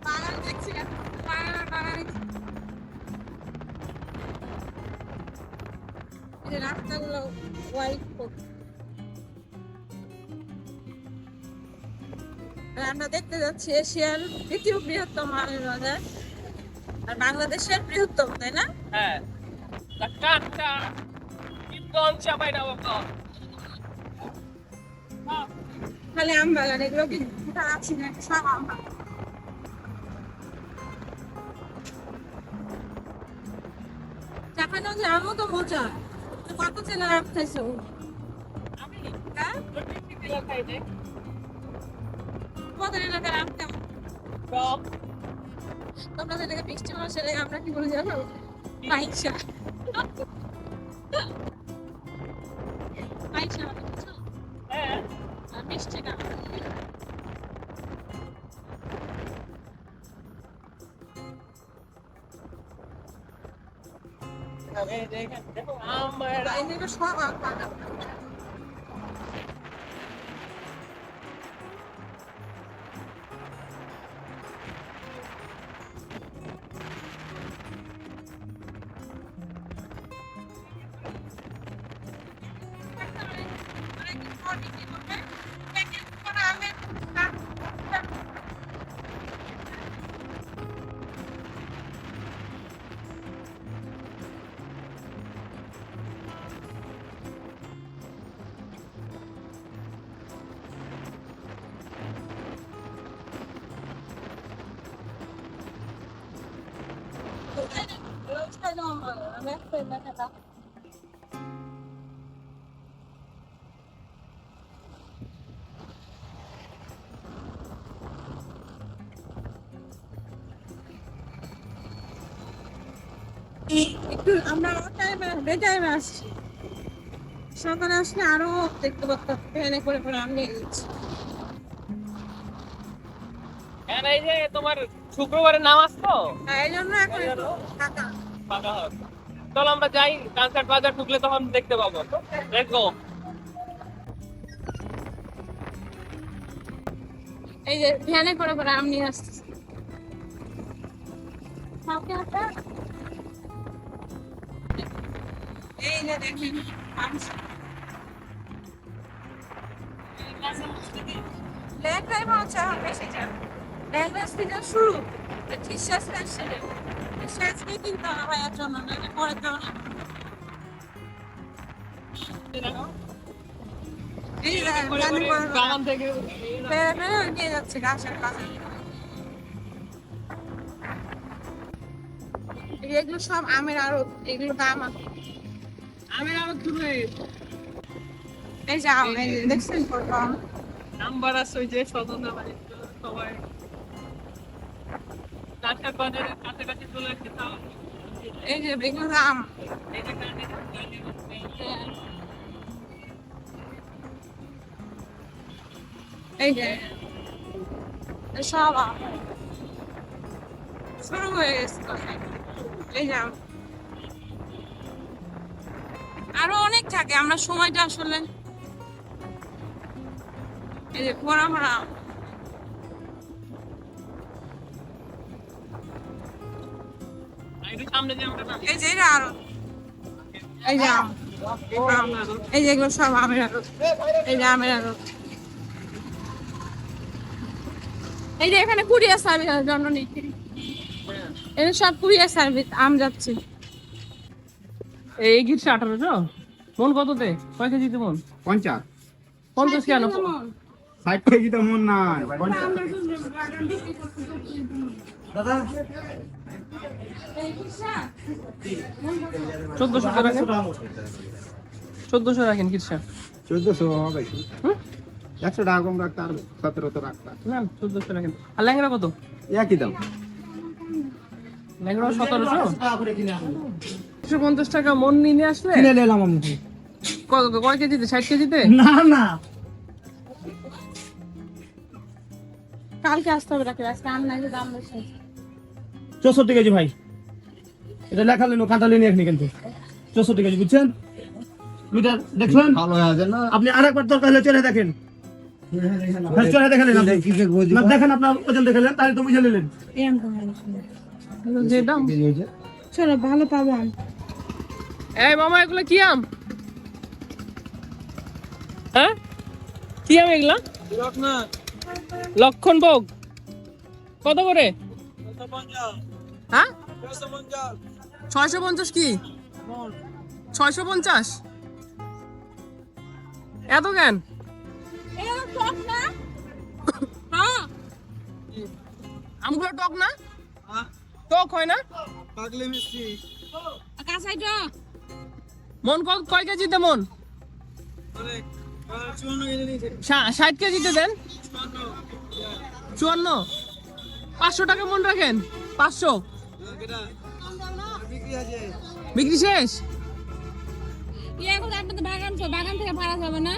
বাগান দেখছি, বাগান রাস্তাগুলো হোয়াইট। আমরা দেখতে যাচ্ছি এশিয়ার দ্বিতীয় বৃহত্তম আমের বাজার, আর বাংলাদেশের বৃহত্তম, তাই না? হ্যাঁ, খালি আম বাগান, এগুলো কি আছে না? সব আম বাগান। চাপানো যে আমও তো মজা। কত চেনা আম খাইছো? হ্যাঁ, তোমাদের এলাকার আম কেমন? তোমরা যেটাকে মিষ্টি বলো সেটাকে আমরা কি বলি জানো? পাইসা। পাইসা মানে বুঝছো? আর মিষ্টি না। এদিকে সব আম বাগান। একটু আমরা টাইমে আসছি, সকালে আসলে আরো দেখতে পাচ্তাম ট্রেনে করে করে আমি নিয়ে গেছি। এই যে তোমার শুক্রবারের নামাজ তো, এই জন্য এখন একটু ফাঁকা। ফাঁকা হবে। চলো আমরা যাই, কানসার্ট বাজার ঢুকলে তখন দেখতে পাবো। Let's go. এই যে ভ্যানে করে করে আম নিয়ে আসছি। এই যে দেখেন লেখাই মজা বেশি যাবে। ল্যাঙ্গুয়েজ থেকে শুরু টিচার্স শেষে শেষকে কিনতে হবে ভাইয়ার জন্য, নাহলে পরে দেওয়া না। এই যে বাগান থেকে বেড়ে বেড়ে নিয়ে যাচ্ছে গাছের কাছে। এগুলো সব আমের আড়ত, এগুলো দাম আছে। আমি আরো দূরে এই যে আম, এই যে দেখছেন কত আম। নাম্বার আছে ওই যে স্বতন্ত্র বাড়ি সবাই কানসার্ট বাজারের কাছাকাছি চলে আসছে। তাও এই যে এগুলো আম। এই যে গাড়ি এই যে সব আম শুরু হয়ে গেছে। এই যে আম আরো অনেক থাকে, আমরা সময়টা আসলে এই যে ভরা ভরা আম। একটু সামনে যে আমরা এই যে এটা আরো, এই যে আম, এই যে এগুলো সব আমের আড়ত, এই যে আমের আড়ত। এই যে এখানে কুরিয়ার সার্ভিস জন্য নিচ্ছি, এই সব কুরিয়ার সার্ভিস আম যাচ্ছে। এই গিটসা 1800 মন কততে? কয় কেজিতে মন? 50 50 কেন? 60 কেজি তো মন নাই। দাদা 1400 রাখেন, 1400 রাখেন গিটসা। 1400 হবে। 100 টাকা কম রাখতে আর 17 তো রাখতা। না 1400 রাখেন। আর ল্যাংড়া কত? একই দাম। ল্যাংড়া 1700। 150 টাকা মন নিয়ে আসলে কিনে নিলাম আমি। কত কয় কেজিতে? 60 কেজিতে? না না কালকে আসতে হবে, রাখি আজকে আম নাই, দাম বেশি। 64 কেজি ভাই। এটা লেখা লেনো কাঁটা লেনি এখানে কিন্তু 64 কেজি বুঝছেন? মিটার দেখছেন? ভালো আছে না? আপনি আরেকবার দরকার হলে চলে দেখেন। হ্যাঁ, চলে দেখালেন আপনি। না, দেখেন আপনার ওজন দেখালেন, তাহলে তো বুঝে নিলেন। যে দাম চলো ভালো পাবো আম। এই মামা এগুলো কি আম? হ্যাঁ কি আম এগুলা? লক্ষণভোগ কত করে? হ্যাঁ 650 কি 650 এত কেন? এগুলো টক না? হ্যাঁ। আমগুলো টক না? টক হয় না? কাঁচাই টক। মন কয় কেজিতে মন? 60 কেজিতে দেন। 54 500 টাকা মন রাখেন। 500 বিক্রি শেষ। ইয়ে এখন আপনাদের বাগান তো, বাগান থেকে ভাড়া যাবে না?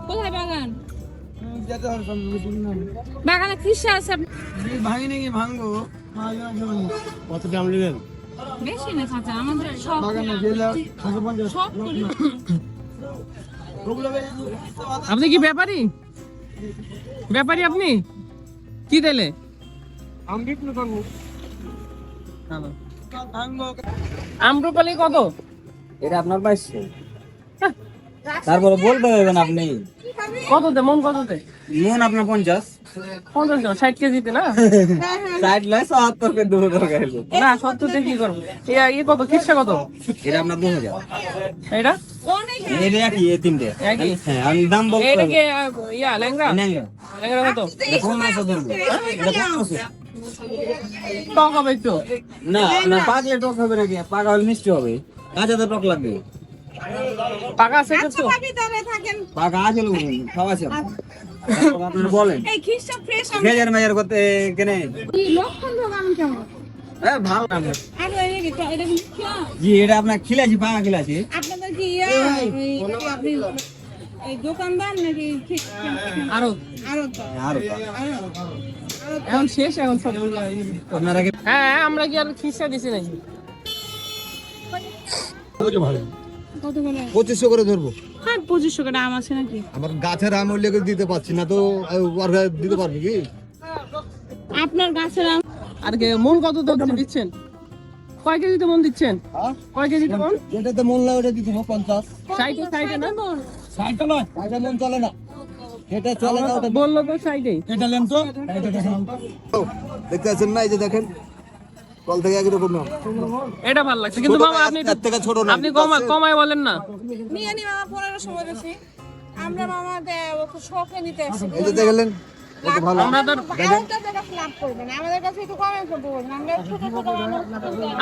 কোথায় বাগান? বাগানে খিসা আছে কত দাম নেবেন? বেশি না চাচা, আমাদের সব সব আপনি কি ব্যাপারী? ব্যাপারী আপনি কি দিলে? আম্রপালি কত? এটা আপনার পাইছে তারপরে বলতে পারবেন আপনি কততে মন কততে? মন আপনার 50 60 কেজিতে না? 60 লাই 70 কে দেবো দরকার হলে। না 70 তে কি করবো? এই কত খিরসা কত? এটা আপনার 2000 এটা এটা কি এই তিনটে একই? হ্যাঁ আমি দাম বলতে এটা পারবো কি ইয়া ল্যাংড়া? নেন ল্যাংড়া কত? এটা 1500 দেন এটা 1500 টক হবে একটু। না না পাকা টক হবে নাকি পাকা হলে মিষ্টি হবে কাঁচাতে টক লাগবে পাকা আছে কিছু? ভিতরে থাকেন। পাকা আছে লোক খাওয়া আছে আপনি বলেন এই খিসা ফ্রেশ মেজার মেজার করতে কেনে কি লক্ষণ বাগান কেমন? ভালো না আর এই এটা কি খিয়া? জি এটা আপনার খিলাছি পাকা খিলাছি আপনাদের কি ইয়া আপনি এই দোকানদার নাকি আরো আরো তো আরো এখন শেষ এখন সব। আপনারা কি হ্যাঁ আমরা কি আর খিরসা দিছি নাকি? কত করে? 2500 করে ধরবো। হ্যাঁ 2500 টাকা আম আছে নাকি? আমার গাছের আম হলে দিতে পারছি না তো আর দিতে পারবি কি? আপনার গাছের আম আর কি মন কত দিচ্ছেন? কয় কেজিতে মন দিচ্ছেন? কয় কেজিতে মন? যেটাতে মূল্য ওটা দিতে হবে 50। সাইডে না? সাইডটা নয়, সাইডটা মন চলে না। এটা চলে না ওটা। বললো তো সাইডে। এটা লেন তো। দেখতে আছেন না এই যে দেখেন। কল থেকে একরকম না। এটা ভালো লাগছে কিন্তু মামা আপনি এর থেকে ছোট না। আপনি কমায় বলেন না। নিয়ে নি মামা 1500 বলেছি। আমরা মামা ওকে শখে নিতে আসি। এই যে দেখলেন কত ভালো। আমরা তো আমাদের কাছে লাভ করবে না, আমাদের কাছে একটু কমে করতে বলবেন। আমরা ছোট ছোট মানুষ।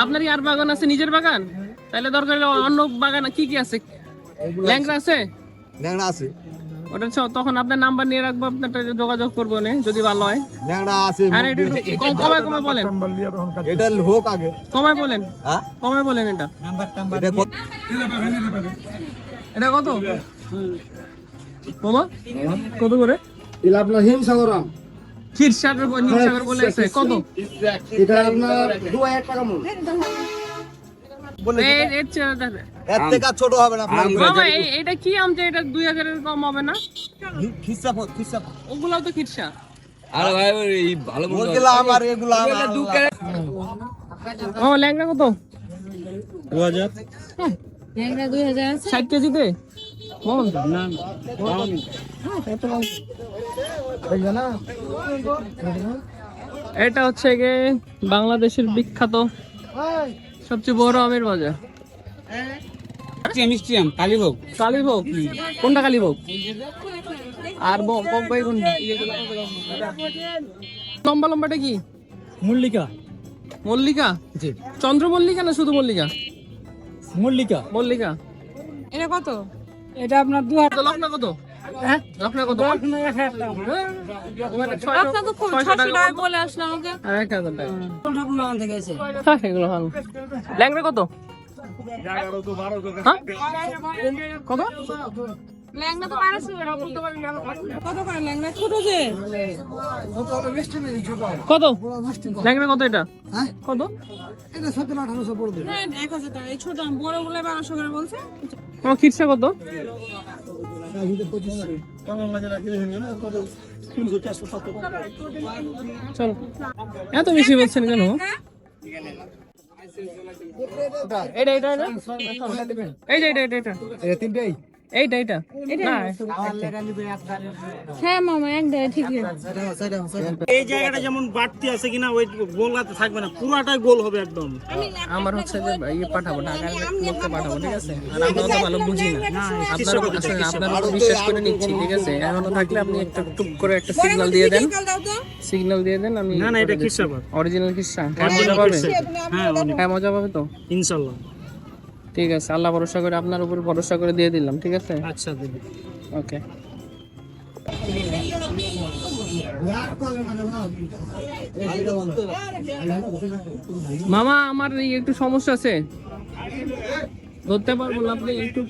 আপনার আর বাগান আছে নিজের বাগান? তাহলে দরকার হলে অন্য বাগান কি কি আছে? ল্যাংড়া আছে? ন্যাংড়া আছে। ওটা তখন আপনার নাম্বার নিয়ে রাখবো, আপনার যোগাযোগ করবো না যদি ভালো হয়। ন্যাংড়া আছে। আর এটা একটু কমায় বলেন। এটা হোক আগে। কমায় বলেন, হ্যাঁ? কমায় বলেন। এটা এটা কত? এটা কত মামা? কত করে? এটা আপনার হিমসাগর আম। ক্ষীরসাগর বলে আছে কত? এটা আপনার 2000 টাকা মূল্য। এর থেকে আর ছোট হবে না আপনার। মামা এটা কি আম যে এটা 2000 এর কম হবে না? খিসা ওগুলাও তো ক্ষীরসা। আরে ভাই এই ভালো বলছিলাম আর এগুলো আমার ও ল্যাংড়া কত? 2000 ল্যাংড়া 2000 আছে। 60 কেজিতে মন না এটা হচ্ছে গিয়ে বাংলাদেশের বিখ্যাত সবচেয়ে বড় আমের বাজার। মিষ্টি আম কালীভোগ কালীভোগ? কোনটা কালীভোগ? আর বম্বাই কোনটা? লম্বা লম্বাটা কি? মল্লিকা। মল্লিকা? জি। চন্দ্রমল্লিকা না শুধু মল্লিকা? মল্লিকা। মল্লিকা। এটা কত? এটা আপনার 2000। লখনা কত? হ্যাঁ লখনা কত? আপনার তো 600 টাকা বলে আসলো আমাকে। 1000 টাকা। হ্যাঁ এগুলো ভালো। ল্যাংড়া কত? হ্যাঁ? কত? ল্যাংড়া তো 1200 টাকা বলতে পারি না। কত করে ল্যাংড়া? ছোট যে কত ল্যাংড়া কত এটা? কত? এটা 1700-1800 পড়বে। হ্যাঁ 1000 টাকা। এই ছোট আম বড় গুলো 1200 করে বলছে। তোমার ক্ষীরসা কত? চল এত বেশি বলছেন কেন? এটা এটা এটা এই যে এটা এটা এটা তিনটাই এইটা এটা না হ্যাঁ মামা একদম ঠিক আছে। এই জায়গাটা যেমন বাড়তি আছে কিনা ওই গোলাতে থাকবে না, পুরাটাই গোল হবে একদম। আমার হচ্ছে যে ইয়ে পাঠাবো, ঢাকার লোককে পাঠাবো, ঠিক আছে? আর আমরা তো ভালো বুঝি না, আপনার উপর বিশ্বাস করে নিচ্ছি, ঠিক আছে? এখনো থাকলে আপনি একটা টুক করে একটা সিগন্যাল দিয়ে দেন, সিগন্যাল দিয়ে দেন। আমি না না, এটা খিসাবাদ, অরিজিনাল কিসা মজা পাবে, হ্যাঁ হ্যাঁ মজা পাবে তো, ইনশাআল্লাহ। ঠিক আছে। আল্লাহ ভরসা করে, আপনার উপর ভরসা করে দিয়ে দিলাম, ঠিক আছে? আচ্ছা দিদি, ওকে। মামা আমার এই একটু সমস্যা আছে, ধরতে পারবো না, আপনি একটু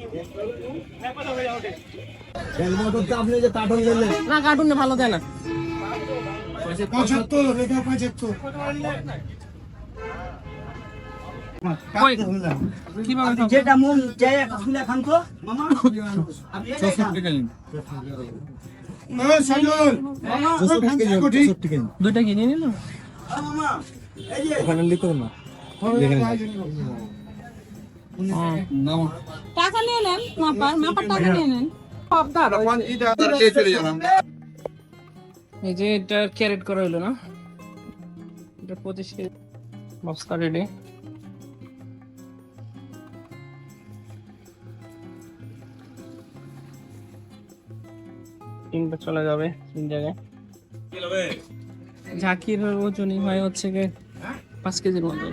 আপনি যে কার্টুন করলেন না, কার্টুনে ভালো দেয় না। কই? কিভাবে খাবো? যেটা মন চাই একটা ফুলে খান তো মামা। দুইটা কিনে নিল। ওখানে লিখো না, টাকা নিয়ে নেন, মাপার টাকা নিয়ে নেন। এই যে এটা ক্যারেট করা হলো না, এটা 25 কেজি বস্তা রেডি। তিনটা চলে যাবে তিন জায়গায়। ঝাঁকির ওজনই হয় হচ্ছে 5 কেজির মতো।